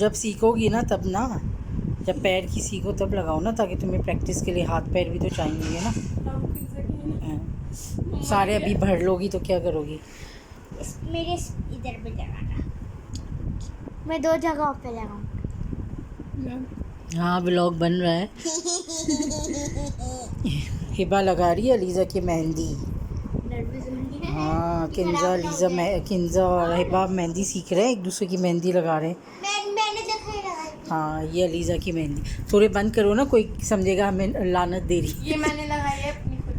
जब सीखोगी ना तब ना, जब पैर की सीखो तब लगाओ ना, ताकि तुम्हें प्रैक्टिस के लिए हाथ पैर भी तो चाहिए ना। सारे अभी भर लोगी तो क्या करोगी? मेरे इधर पे लगाना, मैं 2 जगहों पे लगाऊंगा। हाँ व्लॉग बन रहा है। हिबा लगा रही है अलीज़ा की मेहंदी। हाँ किंजा और हिबा मेहंदी सीख रहे हैं, एक दूसरे की मेहंदी लगा रहे हैं। मैंने देखा ही लगाई। हाँ ये अलीज़ा की मेहंदी। थोड़े बंद करो ना, कोई समझेगा हमें लानत दे रही। ये मैंने लगाई है अपनी खुद।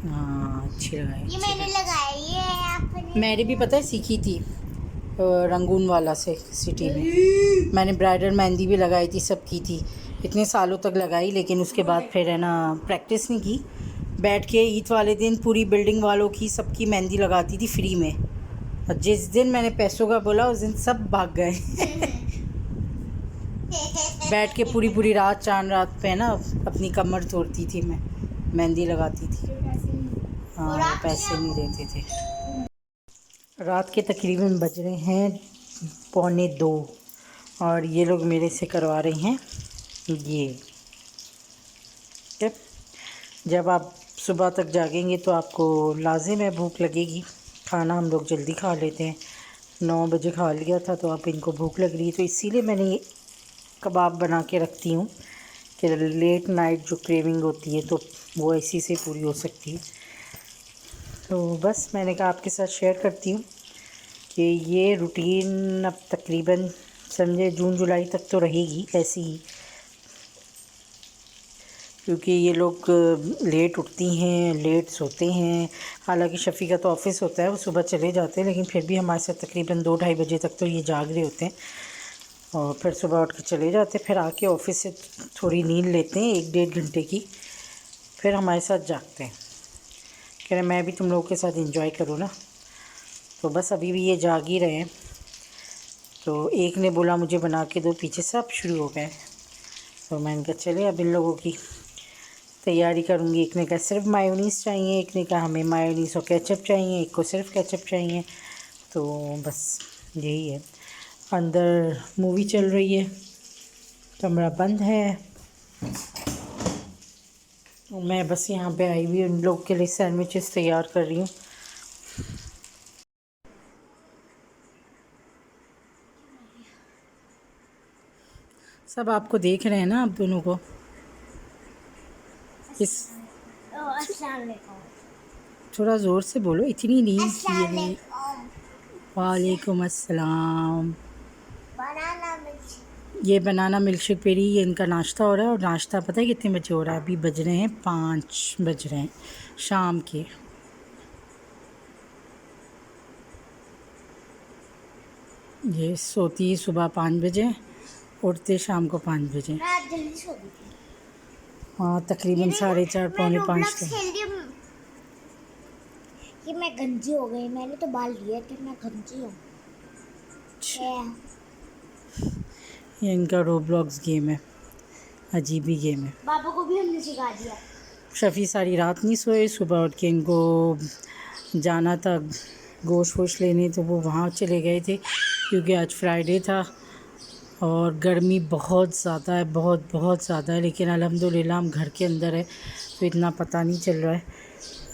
हाँ अच्छी लगाई। ये मैंने लगाई है आपने। मैंने भी पता है सीखी थी रंगून वाला से सिटी में। मैंने ब्राइडल मेहंदी भी लगाई थी, सब की थी, इतने सालों तक लगाई, लेकिन उसके बाद फिर है ना प्रैक्टिस नहीं की। बैठ के ईद वाले दिन पूरी बिल्डिंग वालों की सबकी मेहंदी लगाती थी फ्री में, और जिस दिन मैंने पैसों का बोला उस दिन सब भाग गए। बैठ के पूरी पूरी रात चांद रात पे ना अपनी कमर तोड़ती थी मैं, मेहंदी लगाती थी। हाँ पैसे नहीं देते थे। रात के तकरीबन बज रहे हैं 1:45 और ये लोग मेरे से करवा रहे हैं ये। जब आप सुबह तक जागेंगे तो आपको लाजिम है भूख लगेगी। खाना हम लोग जल्दी खा लेते हैं, 9 बजे खा लिया था, तो अब इनको भूख लग रही है, तो इसीलिए मैंने ये कबाब बना के रखती हूँ कि लेट नाइट जो क्रेविंग होती है तो वो इसी से पूरी हो सकती है। तो बस मैंने कहा आपके साथ शेयर करती हूँ कि ये रूटीन अब तकरीबन समझे जून जुलाई तक तो रहेगी ऐसी ही, क्योंकि ये लोग लेट उठती हैं लेट सोते हैं। हालांकि शफ़ी का तो ऑफ़िस होता है, वो सुबह चले जाते हैं, लेकिन फिर भी हमारे साथ तकरीबन 2-2:30 बजे तक तो ये जाग रहे होते हैं, और फिर सुबह उठ के चले जाते हैं। फिर आके ऑफ़िस से थोड़ी नींद लेते हैं 1-1.5 घंटे की, फिर हमारे साथ जागते हैं। कह रहे मैं भी तुम लोगों के साथ एंजॉय करूँ ना। तो बस अभी भी ये जाग ही रहे हैं। तो एक ने बोला मुझे बना के दो, पीछे सब शुरू हो गए। तो मैंने कहा चले अब इन लोगों की तैयारी करूँगी। एक ने कहा सिर्फ मायोनीज़ चाहिए, एक ने कहा हमें मायोनीज़ और केचप चाहिए, एक को सिर्फ केचप चाहिए। तो बस यही है। अंदर मूवी चल रही है, कमरा बंद है, मैं बस यहाँ पे आई हुई उन लोग के लिए सैंडविचेस तैयार कर रही हूँ। सब आपको देख रहे हैं ना आप दोनों को। इस थोड़ा ज़ोर से बोलो, इतनी नींद की है। वालेकुम अस्सलाम। ये बनाना मिल्क शेक पी रही, ये इनका नाश्ता हो रहा है। और नाश्ता पता है कितने बजे हो रहा है? अभी बज रहे हैं 5 बज रहे हैं शाम के। ये सोती है सुबह 5 बजे, उठते शाम को 5 बजे। हाँ तकरीबन 4:30 4:45 तक। ये मैं गंजी हो गई, मैंने तो बाल लिए कि मैं गंजी हूँ। ये इनका रोब्लॉक्स गेम है, अजीब ही गेम है। बाबा को भी हमने सिखा दिया। शफ़ी सारी रात नहीं सोए, सुबह उठ के इनको जाना था गोश्त वोश्त लेने, तो वो वहाँ चले गए थे क्योंकि आज फ्राइडे था और गर्मी बहुत ज़्यादा है, बहुत बहुत ज़्यादा है। लेकिन अल्हम्दुलिल्लाह हम घर के अंदर है तो इतना पता नहीं चल रहा है।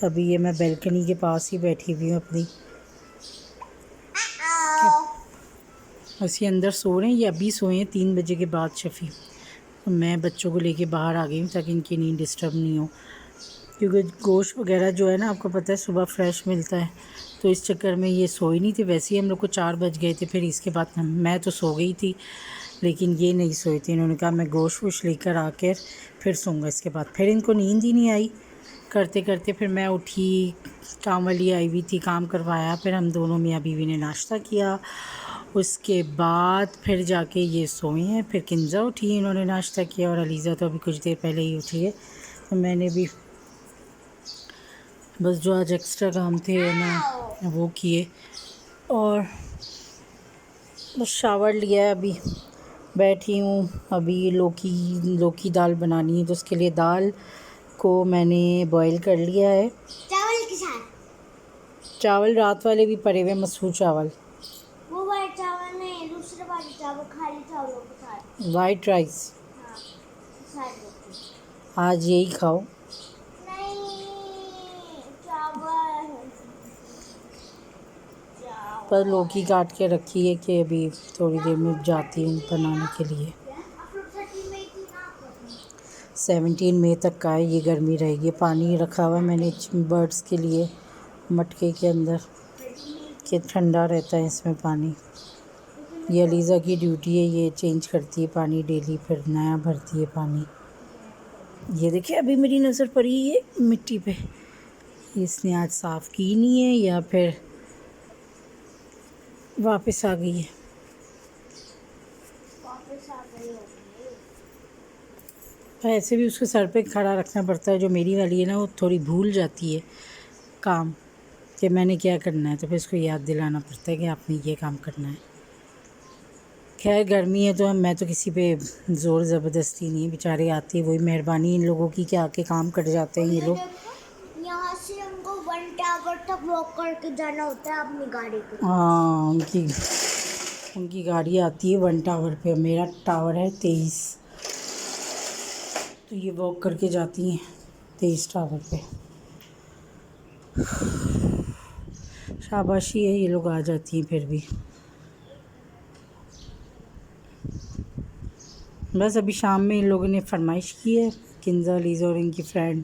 अभी ये मैं बैल्कनी के पास ही बैठी हुई हूँ अपनी, बस ये अंदर सो रहे हैं। ये अभी सोए हैं 3 बजे के बाद शफ़ी। तो मैं बच्चों को लेके बाहर आ गई हूँ ताकि इनकी नींद डिस्टर्ब नहीं हो, क्योंकि गोश्त वगैरह जो है ना आपको पता है सुबह फ्रेश मिलता है, तो इस चक्कर में ये सोई नहीं थी। वैसे ही हम लोग को 4 बज गए थे। फिर इसके बाद मैं तो सो गई थी, लेकिन ये नहीं सोई थी। इन्होंने कहा मैं गोश्त वोश्त लेकर आकर फिर सोऊंगा। इसके बाद फिर इनको नींद ही नहीं आई करते करते। फिर मैं उठी, काम वाली आई हुई थी, काम करवाया, फिर हम दोनों मियाँ बीवी ने नाश्ता किया। उसके बाद फिर जाके ये सोए हैं। फिर किंजा उठी, इन्होंने नाश्ता किया, और अलीज़ा तो अभी कुछ देर पहले ही उठी है। तो मैंने भी बस जो आज एक्स्ट्रा काम थे ना वो किए, और बस शावर लिया है, अभी बैठी हूँ। अभी लौकी दाल बनानी है, तो उसके लिए दाल को मैंने बॉईल कर लिया है। चावल के साथ चावल रात वाले भी पड़े हुए, मसूर चावल। वो वाले चावल नहीं, दूसरे वाले चावल वाइट राइस हाँ सारी रोटी। आज यही खाओ। नहीं, चावल पर लौकी काट के रखी है कि अभी थोड़ी देर में जाती हूँ बनाने के लिए। 17 मई तक का है, ये गर्मी रहेगी। पानी रखा हुआ है मैंने बर्ड्स के लिए मटके के अंदर कि ठंडा रहता है इसमें पानी। ये अलीज़ा की ड्यूटी है, ये चेंज करती है पानी डेली, फिर नया भरती है पानी। ये देखिए अभी मेरी नज़र पड़ी है मिट्टी पे, इसने आज साफ़ की नहीं है या फिर वापस आ गई है। वापस आ गई होगी। तो ऐसे भी उसके सर पे खड़ा रखना पड़ता है। जो मेरी वाली है ना, वो थोड़ी भूल जाती है काम कि मैंने क्या करना है, तो फिर उसको याद दिलाना पड़ता है कि आपने ये काम करना है। खैर गर्मी है तो मैं तो किसी पे ज़ोर ज़बरदस्ती नहीं है, बेचारे आते वही मेहरबानी इन लोगों की कि आके काम कर जाते हैं ये लोग। यहाँ से हमको 1 टावर तक वॉक करके जाना होता है अपनी गाड़ी पे। हाँ, उनकी गाड़ी आती है 1 टावर पे, मेरा टावर है 23, तो ये वॉक करके जाती हैं 23 टावर पे। शाबाशी है, ये लोग आ जाती हैं फिर भी। बस अभी शाम में इन लोगों ने फरमाइश की है, किंजा, लीज़ा और इनकी फ्रेंड,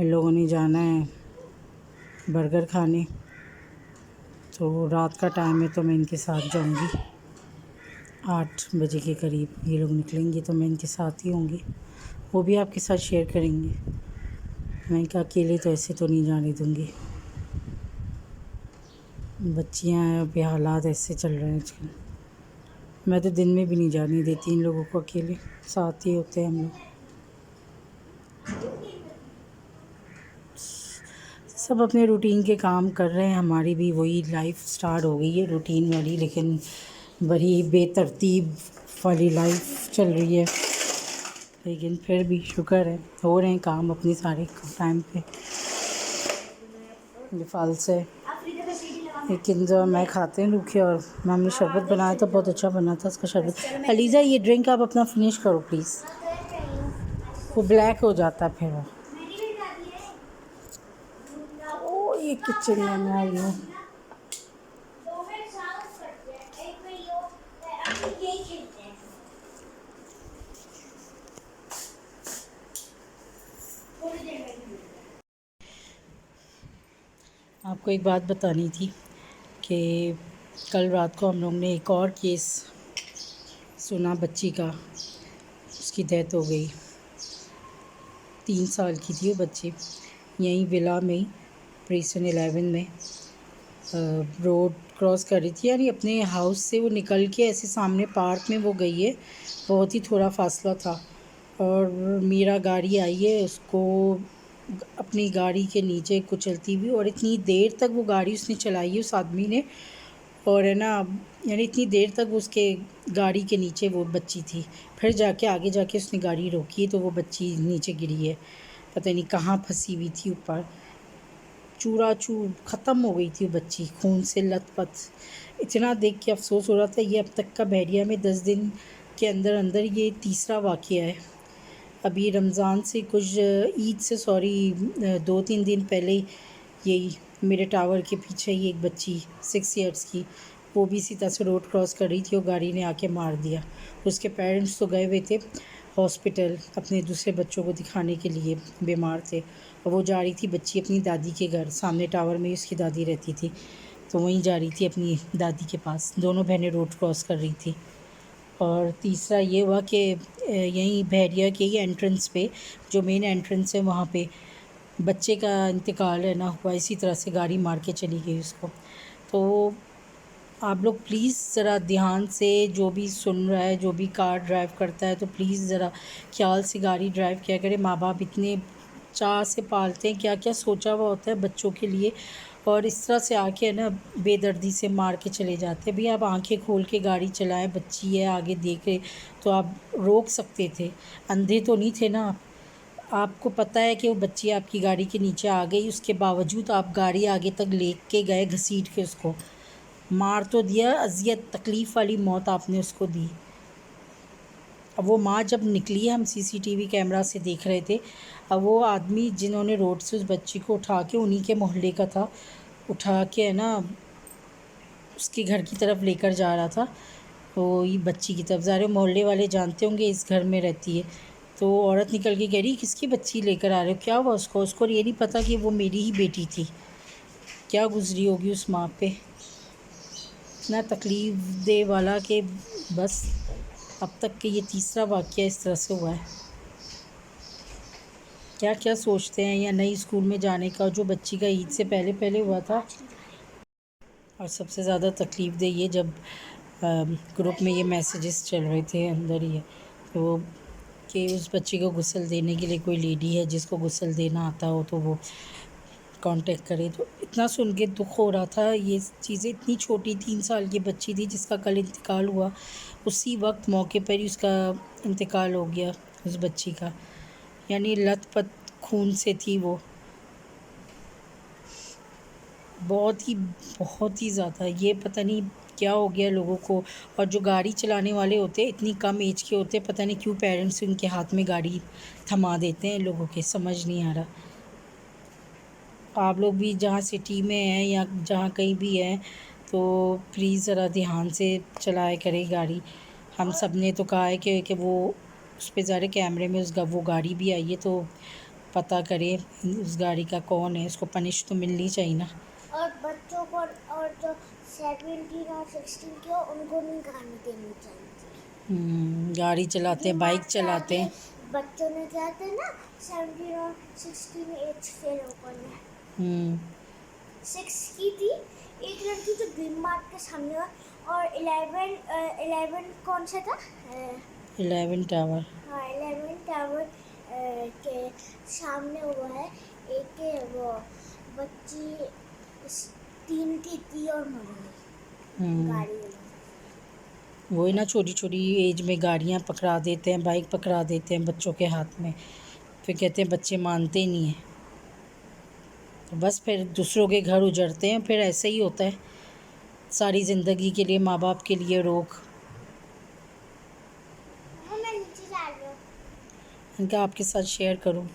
इन लोगों ने जाना है बर्गर खाने। तो रात का टाइम है तो मैं इनके साथ जाऊंगी। 8 बजे के करीब ये लोग निकलेंगे तो मैं इनके साथ ही होंगी, वो भी आपके साथ शेयर करेंगे। मैं इनका अकेले तो ऐसे तो नहीं जाने दूंगी। बच्चियां हैं, अभी हालात ऐसे चल रहे हैं आजकल। मैं तो दिन में भी नहीं जाने देती इन लोगों को अकेले, साथ ही होते हैं हम लोग। सब अपने रूटीन के काम कर रहे हैं, हमारी भी वही लाइफ स्टार्ट हो गई है रूटीन वाली, लेकिन बड़ी बेतरतीब वाली लाइफ चल रही है। लेकिन फिर भी शुक्र है हो रहे हैं काम अपने सारे टाइम पे। ये फल से एक किंजा मैं खाते हैं रूखे, और मम्मी शरबत बनाया था, बहुत अच्छा बना था उसका शरबत। अलीज़ा ये ड्रिंक आप अपना फिनिश करो प्लीज़, वो ब्लैक हो जाता है फिर वो। ओ ये किचन में मैं आई हूँ। आपको एक बात बतानी थी कि कल रात को हम लोग ने एक और केस सुना बच्ची का, उसकी डेथ हो गई। 3 साल की थी वो बच्ची, यहीं विला में प्रीसन 11 में रोड क्रॉस कर रही थी, यानी अपने हाउस से वो निकल के ऐसे सामने पार्क में वो गई है, बहुत ही थोड़ा फासला था, और मेरा गाड़ी आई है उसको अपनी गाड़ी के नीचे कुचलती हुई, और इतनी देर तक वो गाड़ी उसने चलाई है उस आदमी ने, और है ना, यानी इतनी देर तक उसके गाड़ी के नीचे वो बच्ची थी। फिर जाके आगे जाके उसने गाड़ी रोकी तो वो बच्ची नीचे गिरी है, पता नहीं कहाँ फंसी हुई थी ऊपर, चूरा चूर ख़त्म हो गई थी वो बच्ची, खून से लथपथ। इतना देख के अफसोस हो रहा था। ये अब तक का बहरिया में 10 दिन के अंदर अंदर ये तीसरा वाक़या है। अभी रमज़ान से कुछ ईद से 2-3 दिन पहले यही मेरे टावर के पीछे ही एक बच्ची 6 इयर्स की, वो भी इसी तरह से रोड क्रॉस कर रही थी और गाड़ी ने आके मार दिया। उसके पेरेंट्स तो गए हुए थे हॉस्पिटल अपने दूसरे बच्चों को दिखाने के लिए, बीमार थे, और वो जा रही थी बच्ची अपनी दादी के घर, सामने टावर में उसकी दादी रहती थी, तो वहीं जा रही थी अपनी दादी के पास। दोनों बहनें रोड क्रॉस कर रही थी। और तीसरा ये हुआ कि यहीं बहरिया के ही एंट्रेंस पे, जो मेन एंट्रेंस है वहाँ पे बच्चे का इंतकाल है ना हुआ, इसी तरह से गाड़ी मार के चली गई उसको। तो आप लोग प्लीज़ ज़रा ध्यान से, जो भी सुन रहा है, जो भी कार ड्राइव करता है, तो प्लीज़ ज़रा ख्याल से गाड़ी ड्राइव किया करें। माँ बाप इतने चाह से पालते हैं, क्या क्या सोचा हुआ होता है बच्चों के लिए, और इस तरह से आके है ना बेदर्दी से मार के चले जाते हैं। भई आप आंखें खोल के गाड़ी चलाएं, बच्ची है आगे देख रहे तो आप रोक सकते थे, अंधे तो नहीं थे ना आप। आपको पता है कि वो बच्ची आपकी गाड़ी के नीचे आ गई, उसके बावजूद आप गाड़ी आगे तक ले के गए, घसीट के उसको मार तो दिया, अजियत तकलीफ़ वाली मौत आपने उसको दी। अब वो माँ जब निकली है, हम सीसीटीवी कैमरा से देख रहे थे, अब वो आदमी जिन्होंने रोड से उस बच्ची को उठा के, उन्हीं के मोहल्ले का था, उठा के है ना उसके घर की तरफ लेकर जा रहा था। तो ये बच्ची की तरफ जा रहे, मोहल्ले वाले जानते होंगे इस घर में रहती है। तो औरत निकल के कह रही किसकी बच्ची लेकर आ रहे हो, क्या हुआ उसको? उसको ये नहीं पता कि वो मेरी ही बेटी थी। क्या गुजरी होगी उस माँ पे, इतना तकलीफ़ दे वाला कि बस अब तक के ये तीसरा वाक़या इस तरह से हुआ है। क्या क्या सोचते हैं या नई स्कूल में जाने का, जो बच्ची का ईद से पहले पहले हुआ था। और सबसे ज़्यादा तकलीफ़ दे ये जब ग्रुप में ये मैसेजेस चल रहे थे अंदर ही है, तो कि उस बच्ची को गुस्ल देने के लिए कोई लेडी है जिसको गुस्ल देना आता हो तो वो कांटेक्ट करे। तो इतना सुन के दुख हो रहा था। ये चीज़ें इतनी छोटी 3 साल की बच्ची थी जिसका कल इंतकाल हुआ, उसी वक्त मौके पर ही उसका इंतकाल हो गया उस बच्ची का। यानी लथपथ खून से थी वो, बहुत ही ज़्यादा। ये पता नहीं क्या हो गया लोगों को। और जो गाड़ी चलाने वाले होते हैं इतनी कम एज के होते हैं, पता नहीं क्यों पेरेंट्स उनके हाथ में गाड़ी थमा देते हैं लोगों के, समझ नहीं आ रहा। आप लोग भी जहाँ सिटी में हैं या जहाँ कहीं भी हैं तो प्लीज़ ज़रा ध्यान से चलाया करें गाड़ी। हम सब ने तो कहा है कि वो उस पे ज़रा कैमरे में वो गाड़ी भी आई है तो पता करें उस गाड़ी का कौन है, उसको पनिश तो मिलनी चाहिए ना। और बच्चों को, और जो 17 और 16 के हो उनको नहीं गाने देनी चाहिए। गाड़ी चलाते हैं, बाइक चलाते हैं। बच्चों ने कहते हैं ना 17 और 16 एज फेल होकर है। 6 की थी एक लड़की जो ग्रीन मार्ट के सामने था, और 11 कौन सा था? 11 टावर। हाँ, 11 टावर के सामने हुआ है। एक वो बच्ची 3 की थी और मर गई गाड़ी में। वही ना, छोटी छोटी एज में गाड़ियाँ पकड़ा देते हैं, बाइक पकड़ा देते हैं बच्चों के हाथ में, फिर कहते हैं बच्चे मानते ही नहीं हैं। तो बस फिर दूसरों के घर उजड़ते हैं, फिर ऐसे ही होता है सारी ज़िंदगी के लिए। माँ बाप के लिए रोक। मैं नीचे जा रही हूँ। इनका आपके साथ शेयर करूँ।